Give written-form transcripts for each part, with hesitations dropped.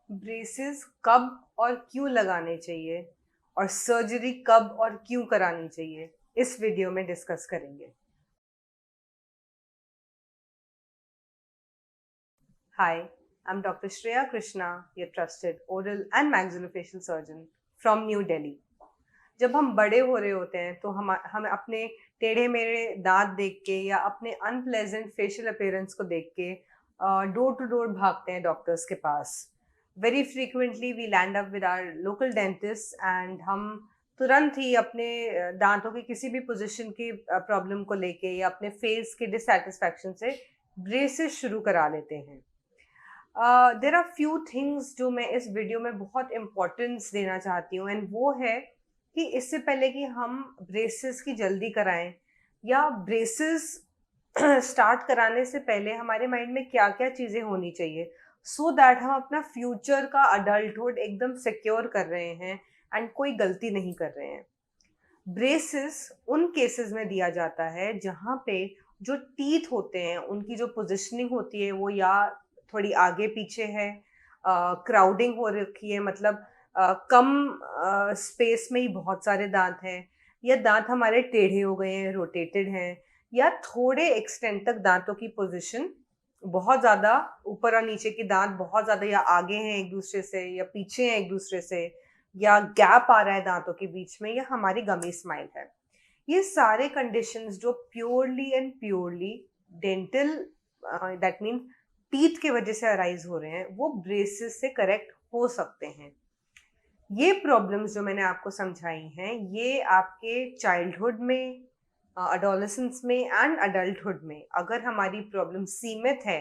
Braces कब और क्यों लगाने चाहिए और सर्जरी कब और क्यों करानी चाहिए, इस वीडियो में डिस्कस करेंगे। Hi, I am doctor Shreya Krishna, your trusted oral and maxillofacial surgeon from New Delhi. जब हम बड़े हो रहे होते हैं तो हम अपने टेढ़े मेढ़े दांत देख के या अपने अनप्लेजेंट फेशियल अपीयरेंस को देख के डोर टू डोर भागते हैं डॉक्टर्स के पास। Very frequently we land up with our local dentist and हम तुरंत ही अपने दांतों की किसी भी पोजीशन की प्रॉब्लम को लेके या अपने फेस के डिससेटिस्फैक्शन से ब्रेसेस शुरू करा लेते हैं। देर आर फ्यू थिंग्स जो मैं इस वीडियो में बहुत इम्पोर्टेंस देना चाहती हूँ, एंड वो है कि इससे पहले कि हम ब्रेसेस की जल्दी कराएं या ब्रेसेस स्टार्ट कराने से पहले हमारे माइंड में क्या क्या चीज़ें होनी चाहिए सो दैट हम अपना फ्यूचर का अडल्टहुड एकदम सिक्योर कर रहे हैं एंड कोई गलती नहीं कर रहे हैं। ब्रेसेस उन केसेस में दिया जाता है जहाँ पे जो टीथ होते हैं उनकी जो पोजिशनिंग होती है वो या थोड़ी आगे पीछे है, क्राउडिंग हो रखी है, मतलब कम स्पेस में ही बहुत सारे दांत हैं, या दांत हमारे टेढ़े हो गए हैं, रोटेटेड हैं, या थोड़े एक्सटेंट तक दांतों की पोजीशन बहुत ज़्यादा ऊपर और नीचे के दांत बहुत ज़्यादा या आगे हैं एक दूसरे से या पीछे हैं एक दूसरे से, या गैप आ रहा है दांतों के बीच में, या हमारी गमी स्माइल है। ये सारे कंडीशंस जो purely and purely dental, that mean teeth के वजह से अराइज हो रहे हैं, वो ब्रेसेस से करेक्ट हो सकते हैं। ये प्रॉब्लम्स जो मैंने आपको समझाई हैं ये आपके चाइल्डहुड में, अडोलेसेंस में एंड अडल्टहुड में अगर हमारी प्रॉब्लम सीमित है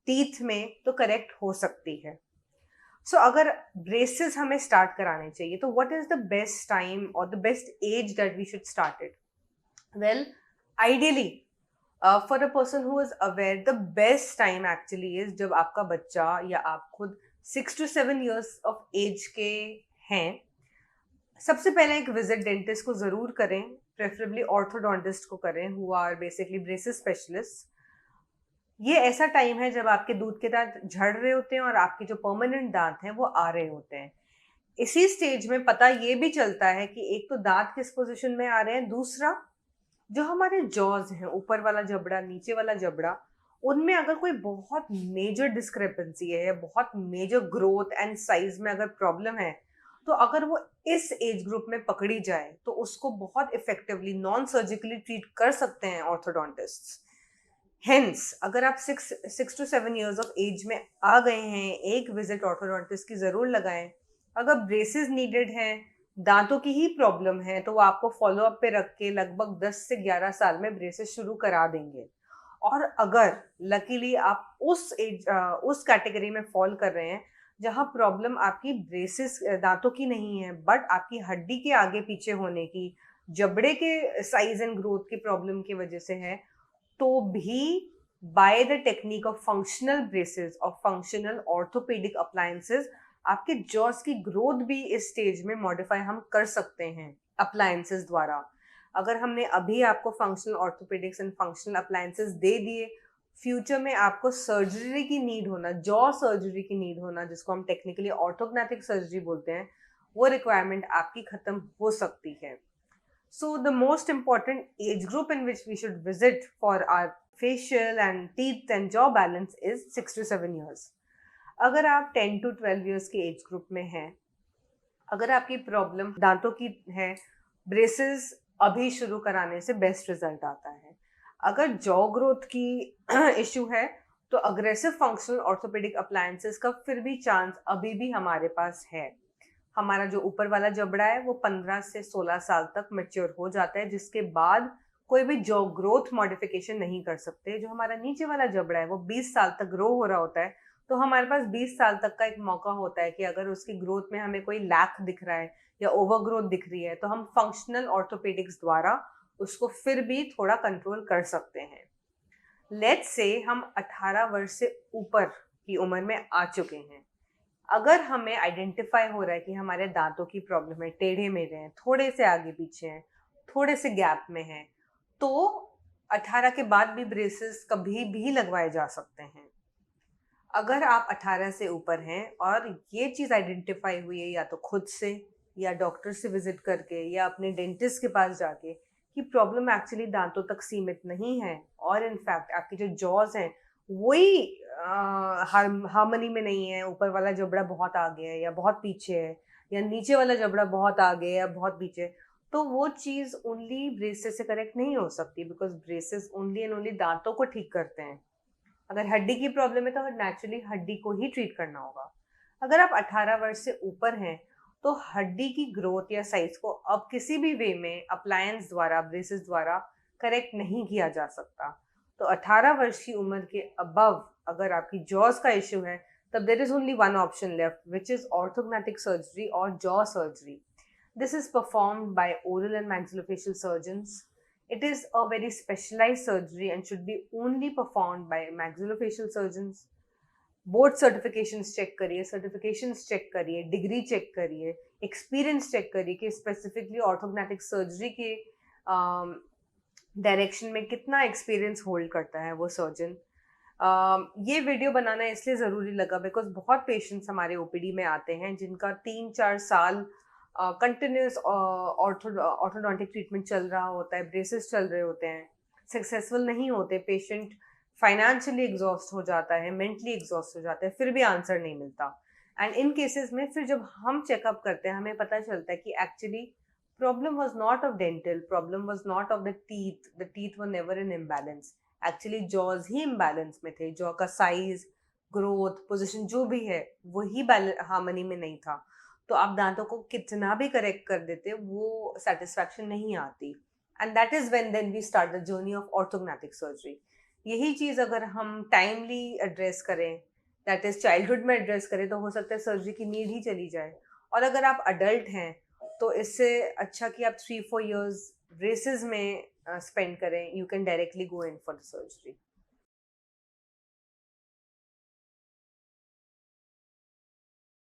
टीथ में तो करेक्ट हो सकती है। सो अगर ब्रेसेस हमें स्टार्ट कराने चाहिए तो what is the best time और the best age that we should start it? Well, ideally for a person who is aware, the best time actually is जब आपका बच्चा या आप खुद 6 to 7 years ऑफ एज के हैं। सबसे पहले एक विजिट डेंटिस्ट को ज़रूर करें, प्रेफरेबली ऑर्थोडोंटिस्ट को करें who are basically braces specialist. ये ऐसा टाइम है जब आपके दूध के दांत झड़ रहे होते हैं और आपके जो परमानेंट दांत हैं वो आ रहे होते हैं। इसी स्टेज में पता ये भी चलता है कि एक तो दांत किस पोजीशन में आ रहे हैं, दूसरा जो हमारे जॉज हैं, ऊपर वाला जबड़ा नीचे वाला जबड़ा, उनमें अगर कोई बहुत मेजर डिस्क्रिपेंसी है या बहुत मेजर ग्रोथ एंड साइज में अगर प्रॉब्लम है, तो अगर वो इस एज ग्रुप में पकड़ी जाए तो उसको बहुत इफेक्टिवली नॉन सर्जिकली ट्रीट कर सकते हैं ऑर्थोडोंटिस्ट। हेंस अगर आप 6 to 7 years ऑफ एज में आ गए हैं, एक विजिट ऑर्थोडोंटिस्ट की ज़रूर लगाएं। अगर ब्रेसेस नीडेड हैं, दांतों की ही प्रॉब्लम है, तो वो आपको फॉलो अप पे रख के लगभग 10 से 11 साल में ब्रेसेस शुरू करा देंगे। और अगर लकीली आप उस एज, उस कैटेगरी में फॉल कर रहे हैं जहां प्रॉब्लम आपकी ब्रेसेस दांतों की नहीं है बट आपकी हड्डी के आगे पीछे होने की, जबड़े के साइज एंड ग्रोथ की प्रॉब्लम की वजह से है, तो भी by the technique of functional braces और फंक्शनल ऑर्थोपेडिक अप्लायंसेस आपके जॉस की ग्रोथ भी इस स्टेज में मॉडिफाई हम कर सकते हैं अप्लायंसेस द्वारा। अगर हमने अभी आपको functional orthopaedics and functional appliances दे दिए, फ्यूचर में आपको सर्जरी की नीड होना, जॉ सर्जरी की नीड होना, जिसको हम टेक्निकली ऑर्थोग्नाथिक सर्जरी बोलते हैं, वो रिक्वायरमेंट आपकी खत्म हो सकती है। So the most important age group in which we should visit for our facial and teeth and jaw balance is 6 to 7 years. अगर आप 10 to 12 years के एज ग्रुप में हैं, अगर आपकी प्रॉब्लम दांतों की है, ब्रेसेस अभी शुरू कराने से बेस्ट रिजल्ट आता है। अगर जॉ ग्रोथ की इश्यू है तो अग्रेसिव फंक्शनल ऑर्थोपेडिक अप्लायंसेस का फिर भी चांस अभी भी हमारे पास है। हमारा जो ऊपर वाला जबड़ा है वो 15 से 16 साल तक मैच्योर हो जाता है, जिसके बाद कोई भी जॉ ग्रोथ मॉडिफिकेशन नहीं कर सकते। जो हमारा नीचे वाला जबड़ा है वो 20 साल तक ग्रो हो रहा होता है, तो हमारे पास 20 साल तक का एक मौका होता है कि अगर उसकी ग्रोथ में हमें कोई लैक दिख रहा है या ओवर ग्रोथ दिख रही है तो हम फंक्शनल ऑर्थोपेडिक्स द्वारा उसको फिर भी थोड़ा कंट्रोल कर सकते हैं। लेट्स से हम 18 वर्ष से ऊपर की उम्र में आ चुके हैं, अगर हमें आइडेंटिफाई हो रहा है कि हमारे दांतों की प्रॉब्लम है, टेढ़े मेढ़े हैं, थोड़े से आगे पीछे हैं, थोड़े से गैप में हैं, तो 18 के बाद भी ब्रेसेस कभी भी लगवाए जा सकते हैं। अगर आप 18 से ऊपर हैं और ये चीज़ आइडेंटिफाई हुई है या तो खुद से या डॉक्टर से विजिट करके या अपने डेंटिस्ट के पास जाके कि प्रॉब्लम एक्चुअली दांतों तक सीमित नहीं है और इनफैक्ट आपकी जो जॉज हैं वही हार्मनी में नहीं है, ऊपर वाला जबड़ा बहुत आगे है या बहुत पीछे है या नीचे वाला जबड़ा बहुत आगे है या बहुत पीछे है, तो वो चीज़ ओनली ब्रेसेस से करेक्ट नहीं हो सकती because braces only and only दांतों को ठीक करते हैं। अगर हड्डी की प्रॉब्लम है तो नेचुरली हड्डी को ही ट्रीट करना होगा। अगर आप 18 वर्ष से ऊपर हैं तो हड्डी की ग्रोथ या साइज को अब किसी भी वे में अप्लायंस द्वारा, ब्रेसेस द्वारा करेक्ट नहीं किया जा सकता। तो 18 वर्ष की उम्र के अबव अगर आपकी जॉज का इश्यू है तब there is only one option left which is orthognathic surgery और jaw surgery. This is performed by oral and maxillofacial surgeons. It is a very specialized surgery and should be only performed by maxillofacial surgeons. Board certifications check करिए, certifications check करिए, degree check करिए, experience check करिए कि specifically orthognathic surgery के direction में कितना experience hold करता है वो सर्जन। ये वीडियो बनाना इसलिए ज़रूरी लगा बिकॉज बहुत पेशेंट्स हमारे ओपीडी में आते हैं जिनका 3-4 साल कंटिन्यूस ऑर्थोडोंटिक ट्रीटमेंट चल रहा होता है, ब्रेसेस चल रहे होते हैं, सक्सेसफुल नहीं होते, पेशेंट फाइनेंशियली एग्जॉस्ट हो जाता है, मेंटली एग्जॉस्ट हो जाता है, फिर भी आंसर नहीं मिलता। एंड इन केसेस में फिर जब हम चेकअप करते हैं हमें पता चलता है कि actually problem was not of dental, problem was not of the teeth were never in imbalance. Actually jaws he imbalance में थे, जॉ का साइज, ग्रोथ, पोजिशन जो भी है वही हार्मनी में नहीं था। तो आप दांतों को कितना भी करेक्ट कर देते वो सेटिस्फैक्शन नहीं आती। And that is when then we start the journey of orthognathic surgery. यही चीज़ अगर हम टाइमली एड्रेस करें, दैट इज चाइल्डहुड में एड्रेस करें, तो हो सकता है सर्जरी की नीड ही चली जाए। और अगर आप अडल्ट हैं तो इससे अच्छा कि आप 3-4 years ब्रेसेस में स्पेंड करें, you can directly go in for the surgery.